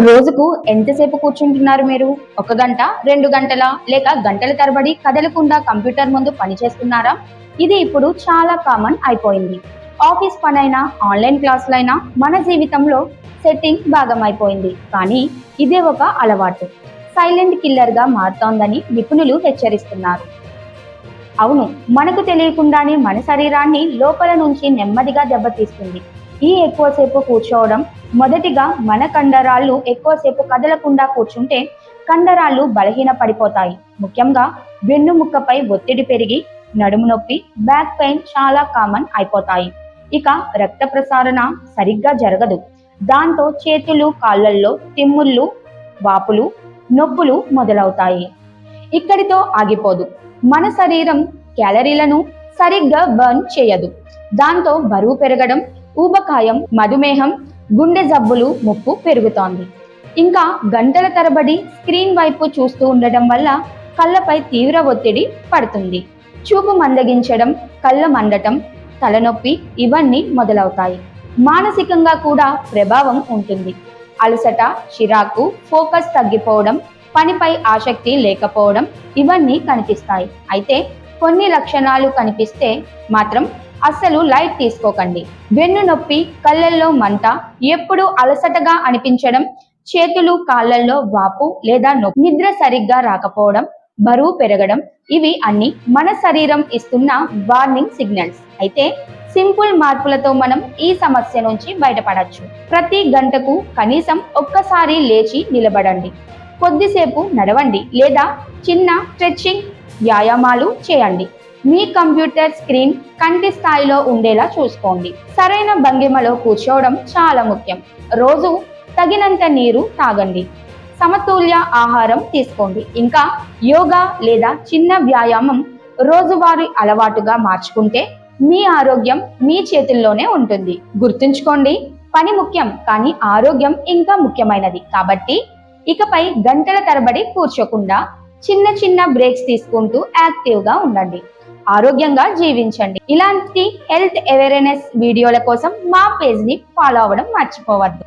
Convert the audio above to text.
రోజుకు ఎంతసేపు కూర్చుంటున్నారు మీరు? 1 గంట, 2 గంటలా? లేక గంటల తరబడి కదలకుండా కంప్యూటర్ ముందు పని చేస్తున్నారా? ఇది ఇప్పుడు చాలా కామన్ అయిపోయింది. ఆఫీస్ పనైనా, ఆన్లైన్ క్లాసులైనా మన జీవితంలో సెట్టింగ్ భాగమైపోయింది. కానీ ఇదే ఒక అలవాటు సైలెంట్ కిల్లర్గా మారుతోందని నిపుణులు హెచ్చరిస్తున్నారు. అవును, మనకు తెలియకుండానే మన శరీరాన్ని లోపల నుంచి నెమ్మదిగా దెబ్బతీస్తుంది. ఈ ఎక్కువసేపు కూర్చోవడం మొదటిగా మన కండరాలు ఎక్కువసేపు కదలకుండా కూర్చుంటే కండరాలు బలహీన పడిపోతాయి. ముఖ్యంగా వెన్నుముక్కపై ఒత్తిడి పెరిగి నడుము నొప్పి, బ్యాక్ పెయిన్ చాలా కామన్ అయిపోతాయి. ఇక రక్త ప్రసారణ సరిగ్గా జరగదు. దాంతో చేతులు, కాళ్ళల్లో తిమ్ముళ్ళు, వాపులు, నొప్పులు మొదలవుతాయి. ఇక్కడితో ఆగిపోదు. మన శరీరం క్యాలరీలను సరిగ్గా బర్న్ చేయదు. దాంతో బరువు పెరగడం, ఊబకాయం, మధుమేహం, గుండె జబ్బులు ముప్పు పెరుగుతోంది. ఇంకా గంటల తరబడి స్క్రీన్ వైపు చూస్తూ ఉండడం వల్ల కళ్ళపై తీవ్ర ఒత్తిడి పడుతుంది. చూపు మందగించడం, కళ్ళ మండటం, తలనొప్పి ఇవన్నీ మొదలవుతాయి. మానసికంగా కూడా ప్రభావం ఉంటుంది. అలసట, చిరాకు, ఫోకస్ తగ్గిపోవడం, పనిపై ఆసక్తి లేకపోవడం ఇవన్నీ కనిపిస్తాయి. అయితే కొన్ని లక్షణాలు కనిపిస్తే మాత్రం అస్సలు లైట్ తీసుకోకండి. వెన్ను నొప్పి, కళ్ళల్లో మంట, ఎప్పుడు అలసటగా అనిపించడం, చేతులు కాళ్ళల్లో వాపు లేదా నొప్పి, నిద్ర సరిగ్గా రాకపోవడం, బరువు పెరగడం ఇవి అన్ని మన శరీరం ఇస్తున్న వార్నింగ్ సిగ్నల్స్. అయితే సింపుల్ మార్పులతో మనం ఈ సమస్య నుంచి బయటపడచ్చు. ప్రతి గంటకు కనీసం ఒక్కసారి లేచి నిలబడండి. కొద్దిసేపు నడవండి లేదా చిన్న స్ట్రెచ్చింగ్ వ్యాయామాలు చేయండి. మీ కంప్యూటర్ స్క్రీన్ కంటి స్థాయిలో ఉండేలా చూసుకోండి. సరైన భంగిమలో కూర్చోవడం చాలా ముఖ్యం. రోజు తగినంత నీరు తాగండి. సమతుల్య ఆహారం తీసుకోండి. ఇంకా యోగా లేదా చిన్న వ్యాయామం రోజువారీ అలవాటుగా మార్చుకుంటే మీ ఆరోగ్యం మీ చేతుల్లోనే ఉంటుంది. గుర్తుంచుకోండి, పని ముఖ్యం కానీ ఆరోగ్యం ఇంకా ముఖ్యమైనది. కాబట్టి ఇకపై గంటల తరబడి కూర్చోకుండా చిన్న చిన్న బ్రేక్స్ తీసుకుంటూ యాక్టివ్గా ఉండండి. ఆరోగ్యంగా జీవించండి. ఇలాంటి హెల్త్ అవేర్నెస్ వీడియోల కోసం మా పేజ్ని ఫాలో అవ్వడం మర్చిపోవద్దు.